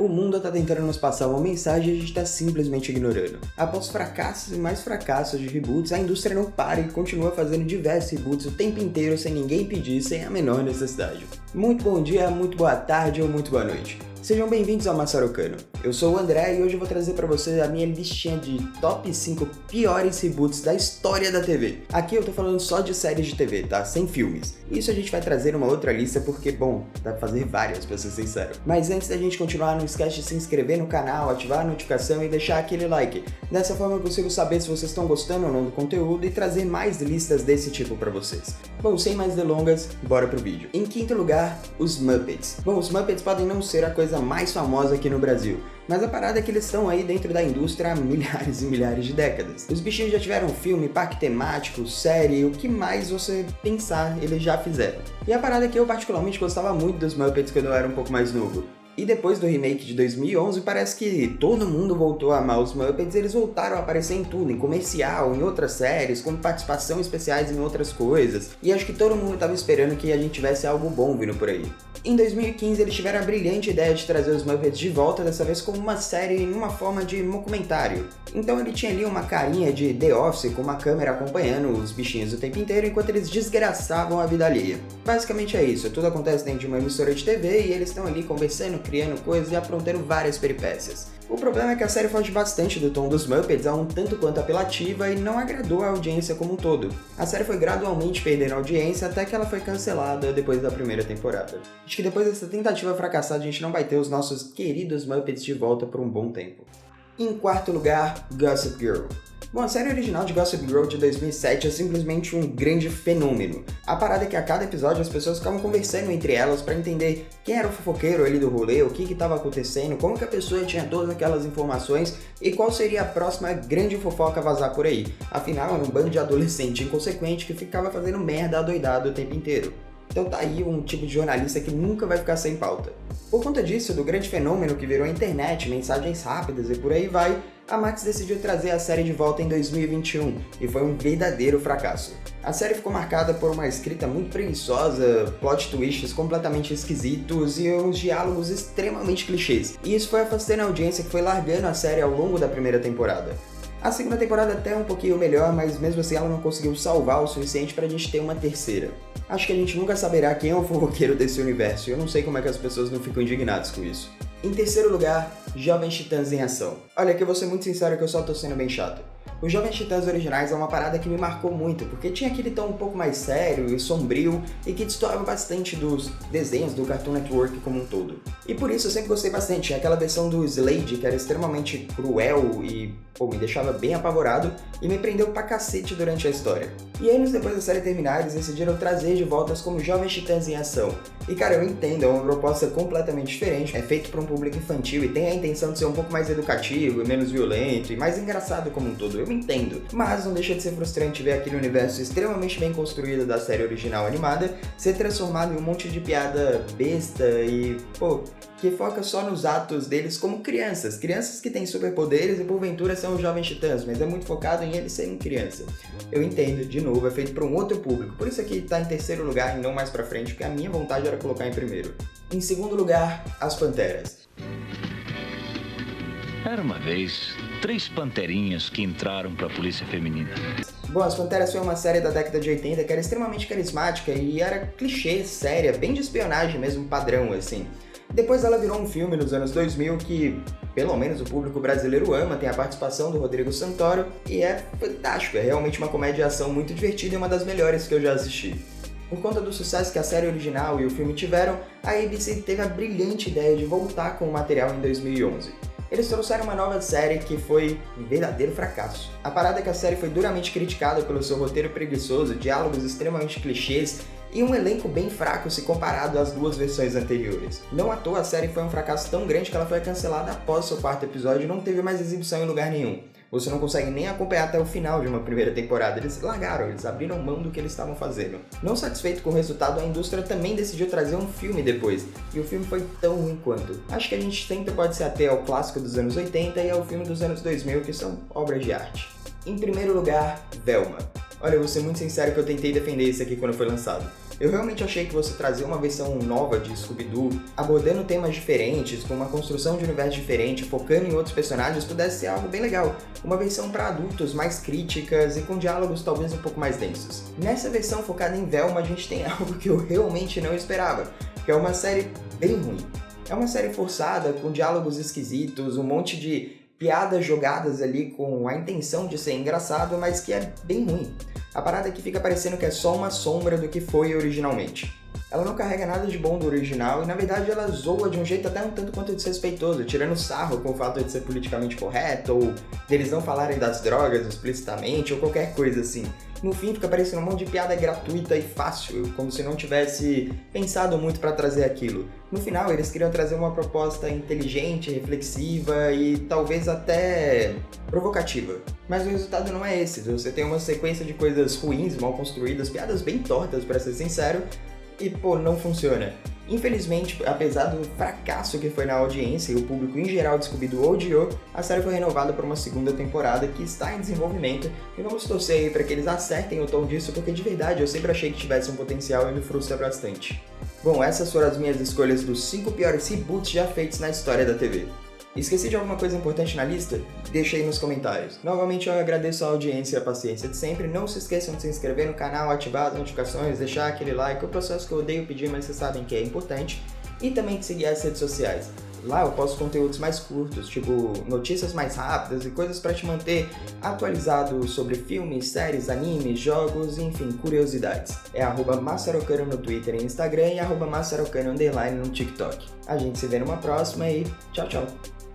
O mundo tá tentando nos passar uma mensagem e a gente tá simplesmente ignorando. Após fracassos e mais fracassos de reboots, a indústria não para e continua fazendo diversos reboots o tempo inteiro sem ninguém pedir, sem a menor necessidade. Muito bom dia, muito boa tarde ou muito boa noite. Sejam bem-vindos ao Massarocano. Eu sou o André e hoje eu vou trazer pra vocês a minha listinha de top 5 piores reboots da história da TV. Aqui eu tô falando só de séries de TV, tá? Sem filmes. Isso a gente vai trazer numa outra lista porque, bom, dá pra fazer várias, pra ser sincero. Mas antes da gente continuar, não esquece de se inscrever no canal, ativar a notificação e deixar aquele like. Dessa forma eu consigo saber se vocês estão gostando ou não do conteúdo e trazer mais listas desse tipo pra vocês. Bom, sem mais delongas, bora pro vídeo. Em quinto lugar, os Muppets. Bom, os Muppets podem não ser a coisa mais famosa aqui no Brasil, mas a parada é que eles estão aí dentro da indústria há milhares e milhares de décadas. Os bichinhos já tiveram filme, parque temático, série, o que mais você pensar, eles já fizeram. E a parada é que eu particularmente gostava muito dos Muppets quando eu era um pouco mais novo. E depois do remake de 2011, parece que todo mundo voltou a amar os Muppets, eles voltaram a aparecer em tudo, em comercial, em outras séries, com participação especiais em outras coisas. E acho que todo mundo estava esperando que a gente tivesse algo bom vindo por aí. Em 2015, eles tiveram a brilhante ideia de trazer os Muppets de volta, dessa vez como uma série em uma forma de documentário. Então ele tinha ali uma carinha de The Office, com uma câmera acompanhando os bichinhos o tempo inteiro, enquanto eles desgraçavam a vida alheia. Basicamente é isso, tudo acontece dentro de uma emissora de TV e eles estão ali conversando, criando coisas e aprontando várias peripécias. O problema é que a série foge bastante do tom dos Muppets, a um tanto quanto apelativa e não agradou a audiência como um todo. A série foi gradualmente perdendo audiência até que ela foi cancelada depois da primeira temporada. Acho que depois dessa tentativa fracassada a gente não vai ter os nossos queridos Muppets de volta por um bom tempo. Em quarto lugar, Gossip Girl. Bom, a série original de Gossip Girl de 2007 é simplesmente um grande fenômeno. A parada é que a cada episódio as pessoas ficavam conversando entre elas para entender quem era o fofoqueiro ali do rolê, o que estava acontecendo, como que a pessoa tinha todas aquelas informações e qual seria a próxima grande fofoca a vazar por aí. Afinal, era um bando de adolescente inconsequente que ficava fazendo merda adoidado o tempo inteiro. Então tá aí um tipo de jornalista que nunca vai ficar sem pauta. Por conta disso, do grande fenômeno que virou a internet, mensagens rápidas e por aí vai, a Max decidiu trazer a série de volta em 2021 e foi um verdadeiro fracasso. A série ficou marcada por uma escrita muito preguiçosa, plot twists completamente esquisitos e uns diálogos extremamente clichês. E isso foi afastando a audiência que foi largando a série ao longo da primeira temporada. A segunda temporada até é um pouquinho melhor, mas mesmo assim ela não conseguiu salvar o suficiente pra gente ter uma terceira. Acho que a gente nunca saberá quem é o fofoqueiro desse universo, e eu não sei como é que as pessoas não ficam indignadas com isso. Em terceiro lugar, Jovens Titãs em Ação. Olha, aqui eu vou ser muito sincero que eu só tô sendo bem chato. Os Jovens Titãs originais é uma parada que me marcou muito, porque tinha aquele tom um pouco mais sério e sombrio e que destoava bastante dos desenhos do Cartoon Network como um todo. E por isso eu sempre gostei bastante. Tinha aquela versão do Slade que era extremamente cruel e, me deixava bem apavorado e me prendeu pra cacete durante a história. E anos depois da série terminar, eles decidiram trazer de voltas como Jovens Titãs em Ação. E cara, eu entendo, é uma proposta completamente diferente, é feito para um público infantil e tem a intenção de ser um pouco mais educativo e menos violento e mais engraçado como um todo, eu entendo. Mas não deixa de ser frustrante ver aquele universo extremamente bem construído da série original animada ser transformado em um monte de piada besta e, que foca só nos atos deles como crianças que têm superpoderes e porventura são os Jovens Titãs, mas é muito focado em eles serem criança. Eu entendo, de novo, é feito para um outro público, por isso aqui tá em terceiro lugar e não mais pra frente, porque a minha vontade era colocar em primeiro. Em segundo lugar, As Panteras. Era uma vez 3 panterinhas que entraram pra polícia feminina. Bom, As Panteras foi uma série da década de 80 que era extremamente carismática e era clichê, séria, bem de espionagem mesmo, padrão, assim. Depois ela virou um filme nos anos 2000 que, pelo menos o público brasileiro ama, tem a participação do Rodrigo Santoro e é fantástico, é realmente uma comédia de ação muito divertida e uma das melhores que eu já assisti. Por conta do sucesso que a série original e o filme tiveram, a ABC teve a brilhante ideia de voltar com o material em 2011. Eles trouxeram uma nova série que foi um verdadeiro fracasso. A parada é que a série foi duramente criticada pelo seu roteiro preguiçoso, diálogos extremamente clichês e um elenco bem fraco se comparado às duas versões anteriores. Não à toa a série foi um fracasso tão grande que ela foi cancelada após seu quarto episódio e não teve mais exibição em lugar nenhum. Você não consegue nem acompanhar até o final de uma primeira temporada, eles largaram, eles abriram mão do que eles estavam fazendo. Não satisfeito com o resultado, a indústria também decidiu trazer um filme depois, e o filme foi tão ruim quanto. Acho que a gente sempre pode se ater ao clássico dos anos 80 e ao filme dos anos 2000, que são obras de arte. Em primeiro lugar, Velma. Olha, eu vou ser muito sincero que eu tentei defender isso aqui quando foi lançado. Eu realmente achei que você trazer uma versão nova de Scooby-Doo, abordando temas diferentes, com uma construção de universo diferente, focando em outros personagens, pudesse ser algo bem legal. Uma versão para adultos, mais críticas e com diálogos talvez um pouco mais densos. Nessa versão focada em Velma, a gente tem algo que eu realmente não esperava, que é uma série bem ruim. É uma série forçada, com diálogos esquisitos, um monte de piadas jogadas ali com a intenção de ser engraçado, mas que é bem ruim. A parada é que fica parecendo que é só uma sombra do que foi originalmente. Ela não carrega nada de bom do original e, na verdade, ela zoa de um jeito até um tanto quanto desrespeitoso, tirando sarro com o fato de ser politicamente correto, ou deles não falarem das drogas explicitamente, ou qualquer coisa assim. No fim, fica parecendo um monte de piada gratuita e fácil, como se não tivesse pensado muito para trazer aquilo. No final, eles queriam trazer uma proposta inteligente, reflexiva e talvez até provocativa. Mas o resultado não é esse. Você tem uma sequência de coisas ruins, mal construídas, piadas bem tortas, para ser sincero, e, não funciona. Infelizmente, apesar do fracasso que foi na audiência e o público em geral de Scooby-Doo odiou, a série foi renovada para uma segunda temporada que está em desenvolvimento e vamos torcer aí para que eles acertem o tom disso, porque de verdade eu sempre achei que tivesse um potencial e me frustra bastante. Bom, essas foram as minhas escolhas dos 5 piores reboots já feitos na história da TV. Esqueci de alguma coisa importante na lista? Deixa aí nos comentários. Novamente eu agradeço a audiência e a paciência de sempre. Não se esqueçam de se inscrever no canal, ativar as notificações, deixar aquele like, o processo que eu odeio pedir, mas vocês sabem que é importante. E também de seguir as redes sociais. Lá eu posto conteúdos mais curtos, tipo notícias mais rápidas e coisas para te manter atualizado sobre filmes, séries, animes, jogos, enfim, curiosidades. É @Massarocano no Twitter e Instagram e @Massarocano_ no TikTok. A gente se vê numa próxima e tchau, tchau!